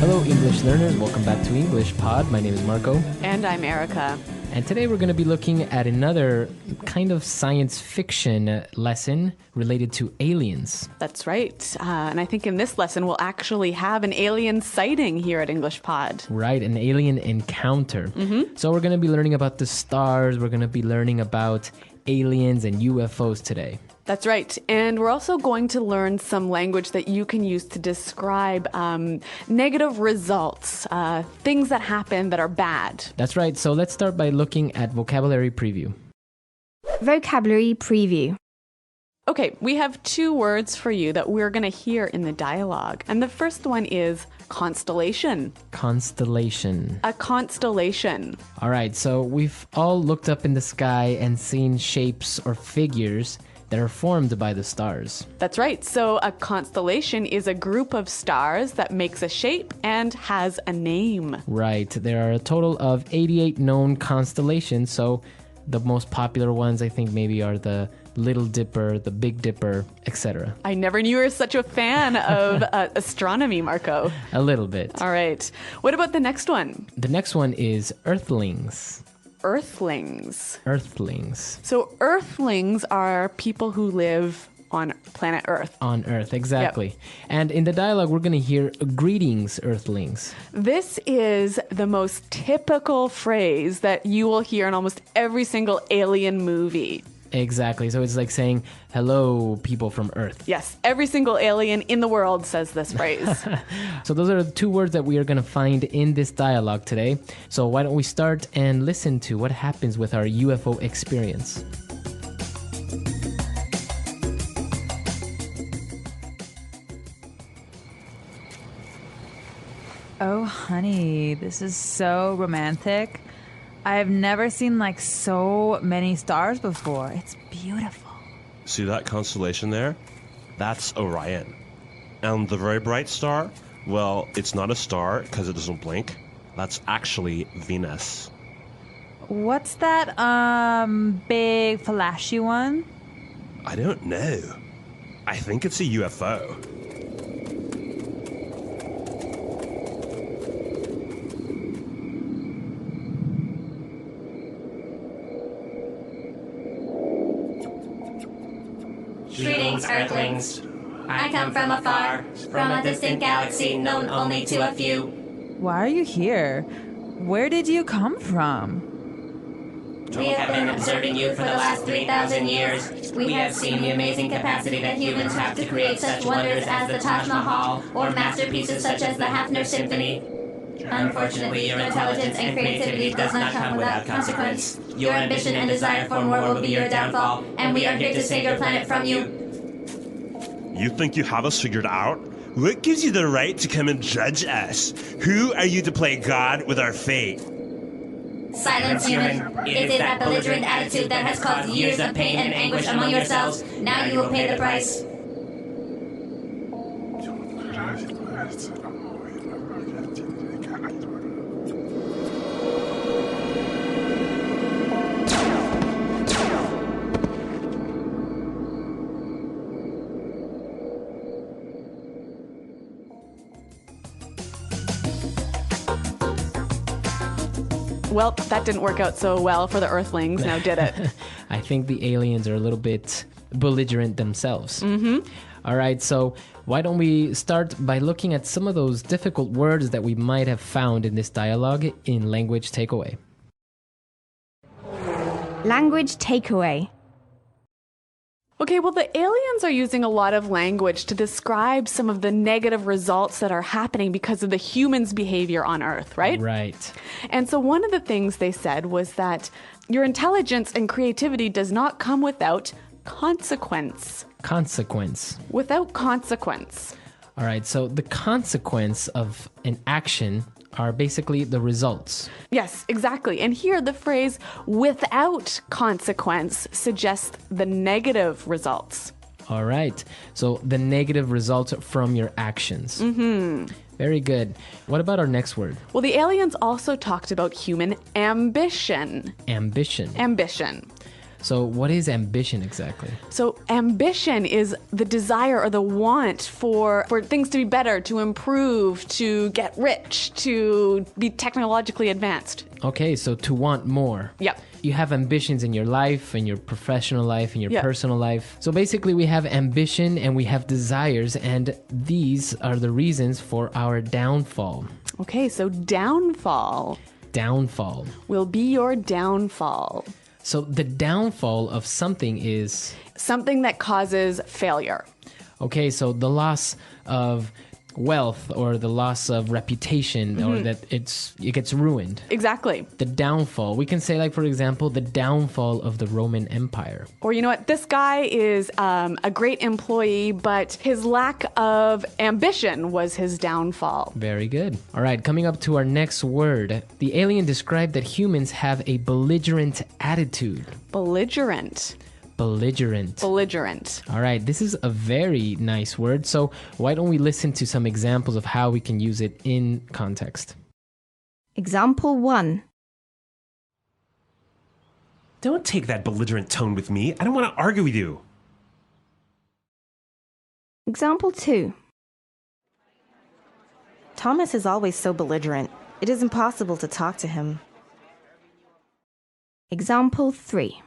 Hello, English learners. Welcome back to English Pod. My name is Marco. And I'm Erica. And today we're going to be looking at another kind of science fiction lesson related to aliens. That's right. And I think in this lesson, we'll actually have an alien sighting here at English Pod. Right, an alien encounter. So we're going to be learning about the stars. We're going to be learning about aliens and UFOs today. That's right. And we're also going to learn some language that you can use to describe negative results, things that happen that are bad. That's right. So let's start by looking at vocabulary preview. Vocabulary preview. Okay, we have two words for you that we're going to hear in the dialogue. And the first one is constellation. Constellation. A constellation. All right. So we've all looked up in the sky and seen shapes or figures that are formed by the stars. That's right. So a constellation is a group of stars that makes a shape and has a name. Right. There are a total of 88 known constellations. So the most popular ones, I think, maybe are the Little Dipper, the Big Dipper, etc. I never knew you were such a fan of astronomy, Marco. A little bit. All right. What about the next one? The next one is Earthlings. Earthlings. Earthlings. So Earthlings are people who live on planet Earth. On Earth, exactly. Yep. And in the dialogue, we're going to hear greetings, Earthlings. This is the most typical phrase that you will hear in almost every single alien movie. Exactly. So it's like saying, hello, people from Earth. Yes, every single alien in the world says this phrase. So those are the two words that we are going to find in this dialogue today. So why don't we start and listen to what happens with our UFO experience. Oh, honey, this is so romantic. I've never seen like so many stars before. It's beautiful. See that constellation there? That's Orion. And the very bright star? Well, it's not a star because it doesn't blink. That's actually Venus. What's that, big flashy one? I don't know. I think it's a UFO. Greetings, Earthlings. I come from afar, from a distant galaxy known only to a few. Why are you here? Where did you come from? We have been observing you for the last 3,000 years. We have seen the amazing capacity that humans have to create such wonders as the Taj Mahal or masterpieces such as the Hafner Symphony. Unfortunately, your intelligence and creativity does not come without consequence. Your ambition and desire for more will be your downfall, and we are here to save your planet from you. You think you have us figured out? What gives you the right to come and judge us? Who are you to play God with our fate? Silence, human. It is that belligerent attitude that has caused years of pain and anguish among yourselves. Now you will pay the price. Well, that didn't work out so well for the Earthlings, now did it? I think the aliens are a little bit belligerent themselves. All right, so why don't we start by looking at some of those difficult words that we might have found in this dialogue in Language Takeaway. Language takeaway. Okay, well, the aliens are using a lot of language to describe some of the negative results that are happening because of the humans' behavior on Earth, right? Right. And so one of the things they said was that your intelligence and creativity does not come without consequence. Consequence. Without consequence. All right, so the consequence of an action are basically the results. Yes, exactly. And here the phrase without consequence suggests the negative results. All right, so the negative results from your actions. Very good. What about our next word? Well, the aliens also talked about human ambition. Ambition. Ambition. So what is ambition exactly? So ambition is the desire or the want for things to be better, to improve, to get rich, to be technologically advanced. Okay, so to want more. Yep. You have ambitions in your life, in your professional life, in your Yeah. personal life. So basically we have ambition and we have desires, and these are the reasons for our downfall. Okay, so downfall Downfall. will be your downfall. So the downfall of something is, Something that causes failure. okay, so the loss of wealth or the loss of reputation or that it gets ruined. Exactly. The downfall. We can say, like, for example, the downfall of the Roman Empire. Or you know what? This guy is a great employee, but his lack of ambition was his downfall. Very good. All right, coming up to our next word. The alien described that humans have a belligerent attitude. Belligerent. Belligerent. Belligerent. All right, this is a very nice word. So why don't we listen to some examples of how we can use it in context? Example 1. Don't take that belligerent tone with me. I don't want to argue with you. Example 2. Thomas is always so belligerent. It is impossible to talk to him. Example 3.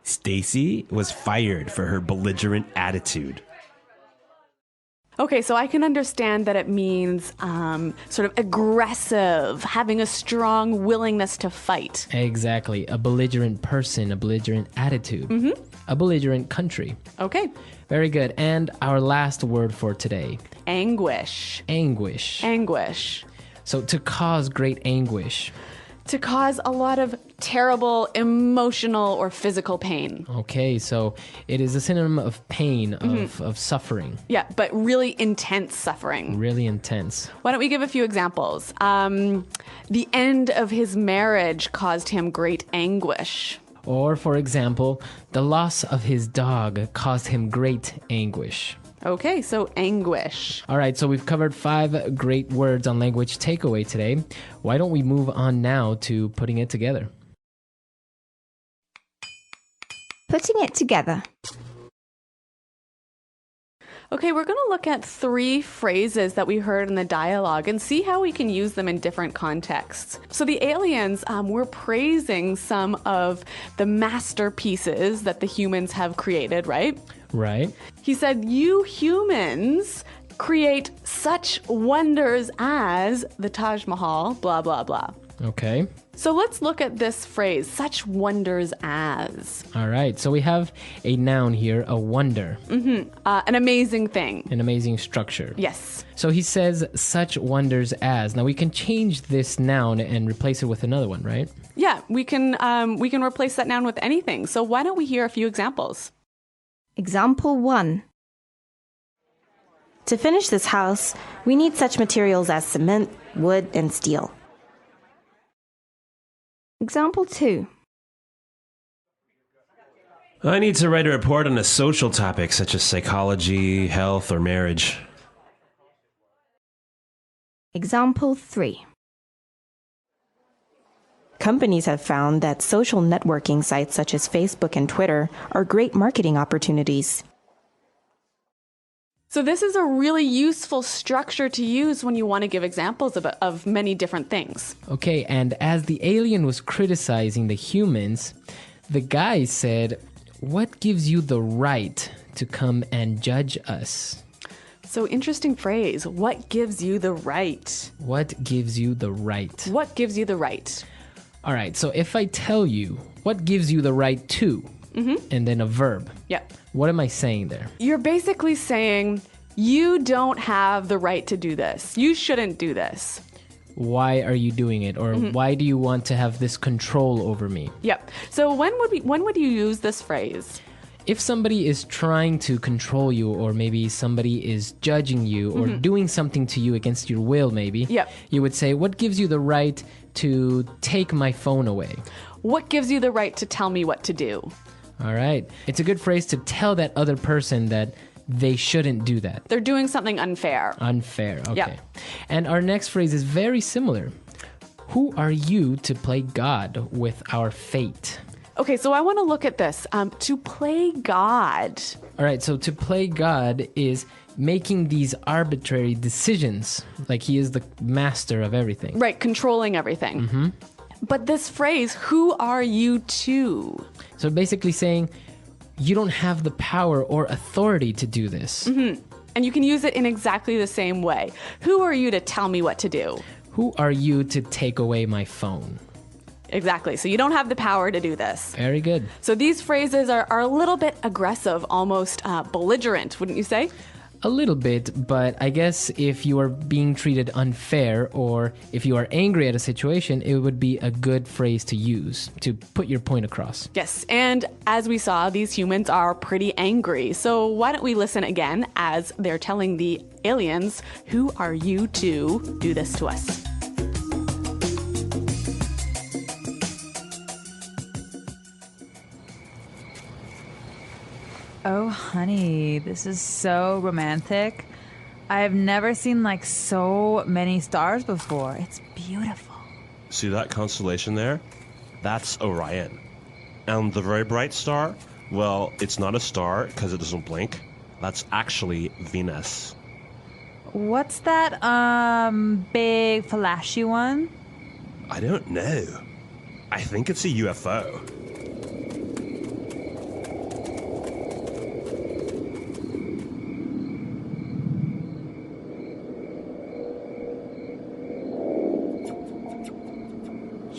Stacy was fired for her belligerent attitude. Okay, so I can understand that it means sort of aggressive, having a strong willingness to fight. Exactly. A belligerent person, a belligerent attitude, a belligerent country. Okay. Very good. And our last word for today, Anguish. anguish. Anguish. So to cause great anguish. To cause a lot of terrible emotional or physical pain. Okay, so it is a synonym of pain, of suffering. Yeah, but really intense suffering. Really intense. Why don't we give a few examples? The end of his marriage caused him great anguish. Or, for example, the loss of his dog caused him great anguish. Okay, so anguish. All right, so we've covered 5 great words on language takeaway today. Why don't we move on now to putting it together? Putting it together. Okay, we're going to look at 3 phrases that we heard in the dialogue and see how we can use them in different contexts. So the aliens were praising some of the masterpieces that the humans have created, right? Right. He said, "You humans create such wonders as the Taj Mahal, blah, blah, blah." Okay. So let's look at this phrase, such wonders as. All right, so we have a noun here, a wonder, An amazing thing. an amazing structure. Yes. So he says such wonders as. Now we can change this noun and replace it with another one, right? Yeah, we can replace that noun with anything. So why don't we hear a few examples? Example 1. To finish this house, we need such materials as cement, wood, and steel. Example 2. I need to write a report on a social topic such as psychology, health, or marriage. Example 3. Companies have found that social networking sites such as Facebook and Twitter are great marketing opportunities. So this is a really useful structure to use when you want to give examples of many different things. Okay, and as the alien was criticizing the humans, the guy said, "What gives you the right to come and judge us?" So interesting phrase. What gives you the right? What gives you the right? What gives you the right? All right, so if I tell you, what gives you the right to, and then a verb, Yeah. what am I saying there? You're basically saying, you don't have the right to do this. You shouldn't do this. Why are you doing it? Or why do you want to have this control over me? Yep. So when would you use this phrase? If somebody is trying to control you, or maybe somebody is judging you or doing something to you against your will, maybe, Yep. you would say, what gives you the right to take my phone away? What gives you the right to tell me what to do? All right. It's a good phrase to tell that other person that they shouldn't do that. They're doing something unfair. Unfair. Okay. Yeah. And our next phrase is very similar. Who are you to play God with our fate? Okay, so I want to look at this. To play God. All right, so to play God is making these arbitrary decisions, like he is the master of everything. Right, controlling everything. Mm-hmm. But this phrase, who are you to? So basically saying you don't have the power or authority to do this. Mm-hmm. And you can use it in exactly the same way. Who are you to tell me what to do? Who are you to take away my phone? Exactly. So you don't have the power to do this. Very good. So these phrases are a little bit aggressive, almost belligerent, wouldn't you say? A little bit, but I guess if you are being treated unfair or if you are angry at a situation, it would be a good phrase to use to put your point across. Yes, and as we saw, these humans are pretty angry. So why don't we listen again as they're telling the aliens, who are you to do this to us? Oh, honey, this is so romantic. I've never seen like so many stars before. It's beautiful. See that constellation there? That's Orion. And the very bright star? Well, it's not a star because it doesn't blink. That's actually Venus. What's that big flashy one? I don't know. I think it's a UFO.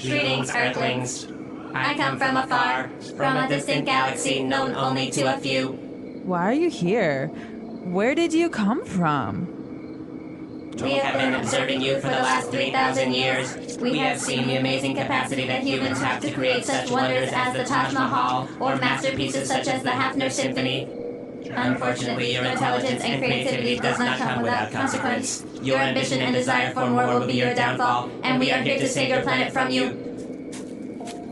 Greetings, Earthlings. I come from afar, from a distant galaxy known only to a few. Why are you here? Where did you come from? We have been observing you for the last 3,000 years. We have seen the amazing capacity that humans have to create such wonders as the Taj Mahal or masterpieces such as the Hafner Symphony. Unfortunately, your intelligence and creativity does not come without consequence. Your ambition and desire for more will be your downfall, and we are here to save your planet from you.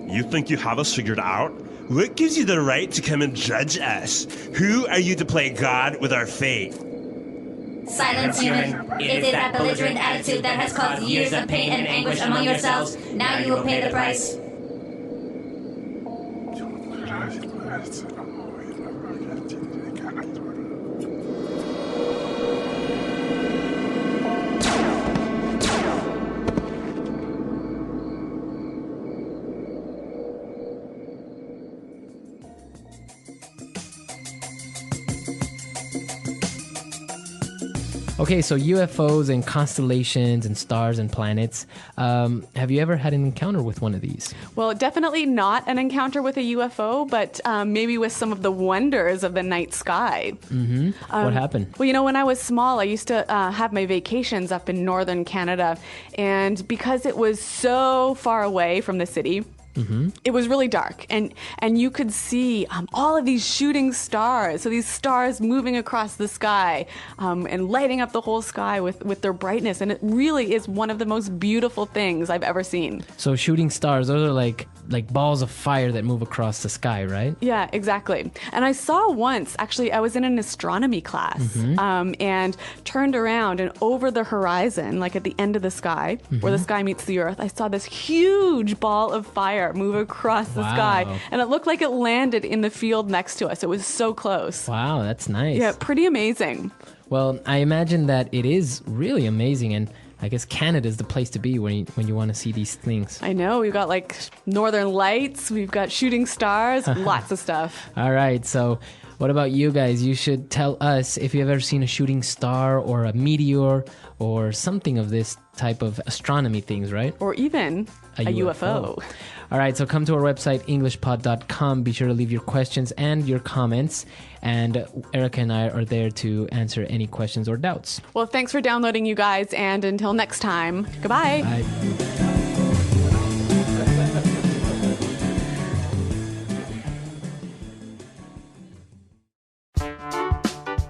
You think you have us figured out? What gives you the right to come and judge us? Who are you to play God with our fate? Silence, human. It is that belligerent attitude that has caused years of pain and anguish among yourselves. Now you will pay the price. Okay, so UFOs and constellations and stars and planets. Have you ever had an encounter with one of these? Well, definitely not an encounter with a UFO, but maybe with some of the wonders of the night sky. Mm-hmm. What happened? Well, you know, when I was small, I used to have my vacations up in northern Canada. And because it was so far away from the city, it was really dark, and you could see all of these shooting stars. So these stars moving across the sky and lighting up the whole sky with their brightness. And it really is one of the most beautiful things I've ever seen. So shooting stars, those are like balls of fire that move across the sky, right? Yeah, exactly. And I saw once, actually, I was in an astronomy class and turned around, and over the horizon, like at the end of the sky, where the sky meets the earth, I saw this huge ball of fire move across the sky, and it looked like it landed in the field next to us. It was so close. Wow, that's nice. Yeah, pretty amazing. Well, I imagine that it is really amazing, and I guess Canada is the place to be when you want to see these things. I know. We've got like northern lights, we've got shooting stars, lots of stuff. All right, so what about you guys? You should tell us if you've ever seen a shooting star or a meteor or something of this type of astronomy things, right? Or even a UFO. All right, so come to our website, englishpod.com. Be sure to leave your questions and your comments. And Erica and I are there to answer any questions or doubts. Well, thanks for downloading, you guys. And until next time, goodbye. Bye.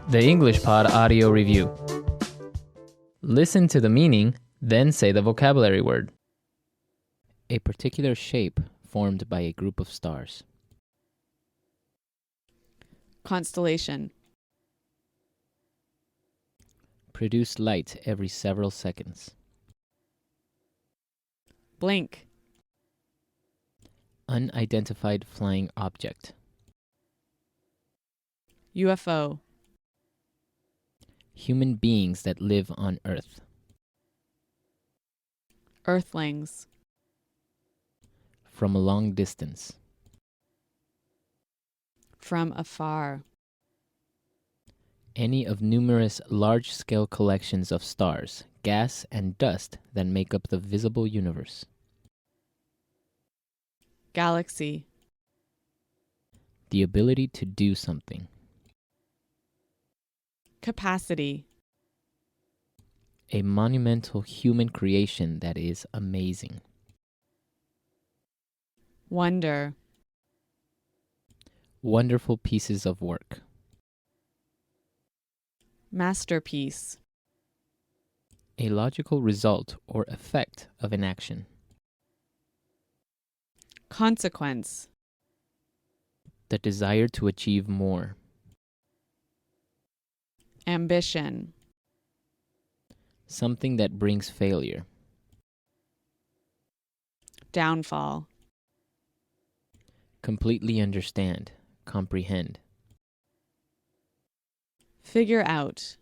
The English Pod Audio Review. Listen to the meaning, then say the vocabulary word. A particular shape formed by a group of stars. Constellation. Produce light every several seconds. Blink. Unidentified flying object. UFO. Human beings that live on Earth. Earthlings. From a long distance. From afar. Any of numerous large-scale collections of stars, gas, and dust that make up the visible universe. Galaxy. The ability to do something. Capacity. A monumental human creation that is amazing. Wonder. Wonderful pieces of work. Masterpiece. A logical result or effect of an action. Consequence. The desire to achieve more. Ambition. Something that brings failure. Downfall. Completely understand, comprehend. Figure out.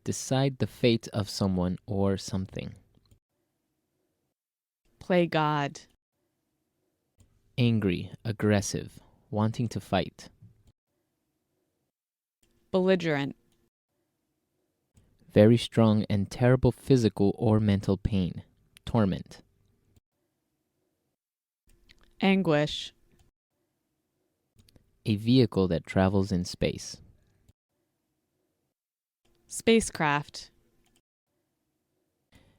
Decide the fate of someone or something. Play God. Angry, aggressive, wanting to fight. Belligerent. Very strong and terrible physical or mental pain, torment. Anguish. A vehicle that travels in space. Spacecraft.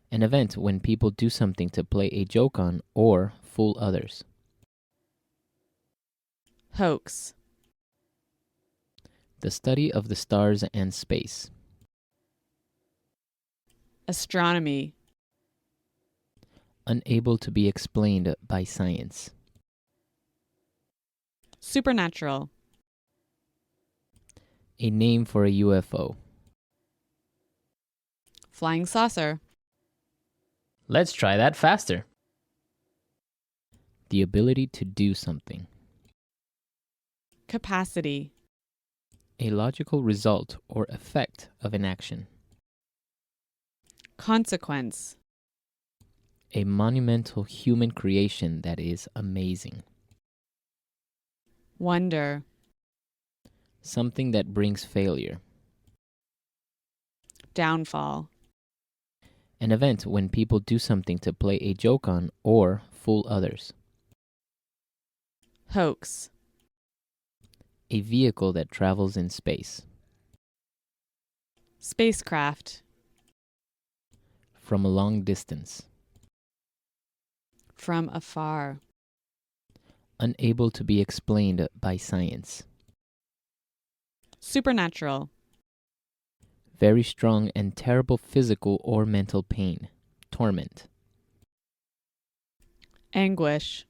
An event when people do something to play a joke on or fool others. Hoax. The study of the stars and space. Astronomy. Unable to be explained by science. Supernatural. A name for a UFO. Flying saucer. Let's try that faster. The ability to do something. Capacity. A logical result or effect of an action. Consequence. A monumental human creation that is amazing. Wonder. Something that brings failure. Downfall. An event when people do something to play a joke on or fool others. Hoax. A vehicle that travels in space. Spacecraft. From a long distance. From afar. Unable to be explained by science. Supernatural. Very strong and terrible physical or mental pain, torment. Anguish.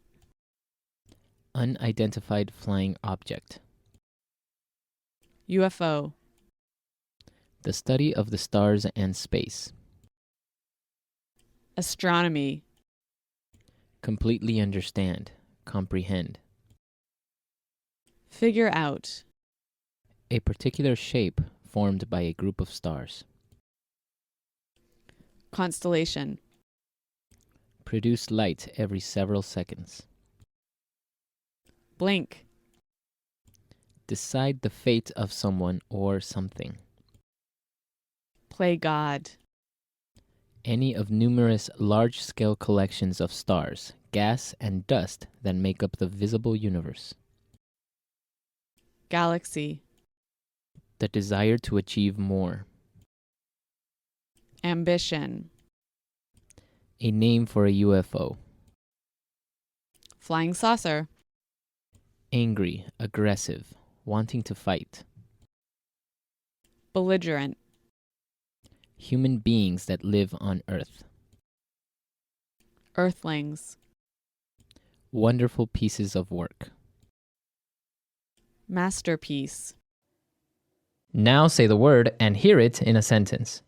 Unidentified flying object. UFO. The study of the stars and space. Astronomy. Completely understand, comprehend. Figure out. A particular shape formed by a group of stars. Constellation. Produce light every several seconds. Blink. Decide the fate of someone or something. Play God. Any of numerous large-scale collections of stars, gas, and dust that make up the visible universe. Galaxy. The desire to achieve more. Ambition. A name for a UFO. Flying saucer. Angry, aggressive, wanting to fight. Belligerent. Human beings that live on Earth. Earthlings. Wonderful pieces of work. Masterpiece. Now say the word and hear it in a sentence.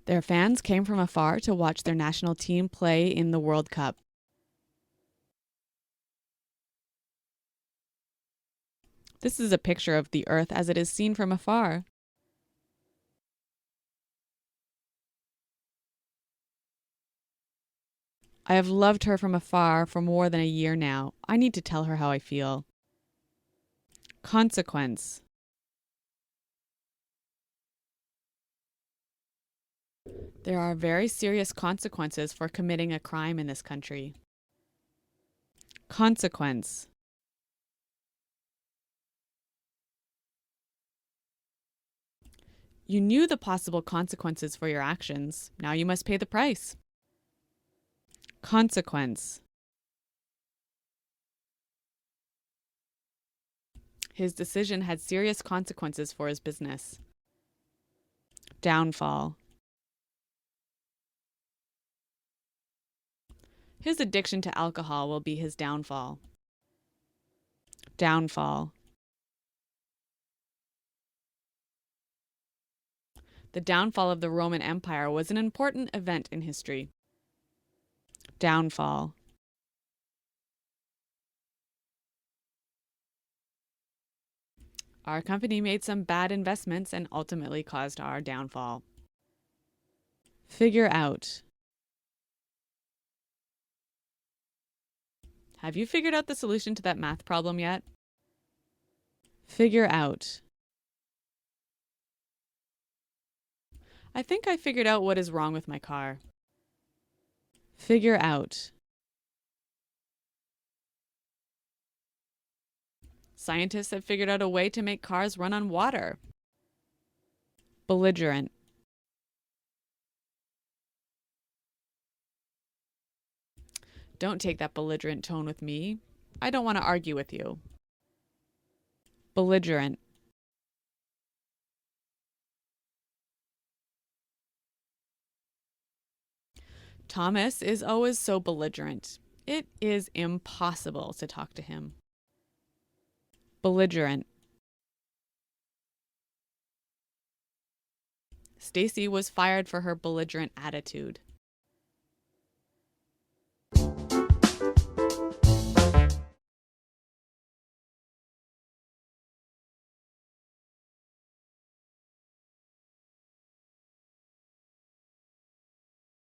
Their fans came from afar to watch their national team play in the World Cup. This is a picture of the Earth as it is seen from afar. I have loved her from afar for more than a year now. I need to tell her how I feel. Consequence. There are very serious consequences for committing a crime in this country. Consequence. You knew the possible consequences for your actions. Now you must pay the price. Consequence. His decision had serious consequences for his business. Downfall. His addiction to alcohol will be his downfall. Downfall. The downfall of the Roman Empire was an important event in history. Downfall. Our company made some bad investments and ultimately caused our downfall. Figure out. Have you figured out the solution to that math problem yet? Figure out. I think I figured out what is wrong with my car. Figure out. Scientists have figured out a way to make cars run on water. Belligerent. Don't take that belligerent tone with me. I don't want to argue with you. Belligerent. Thomas is always so belligerent. It is impossible to talk to him. Belligerent. Stacy was fired for her belligerent attitude.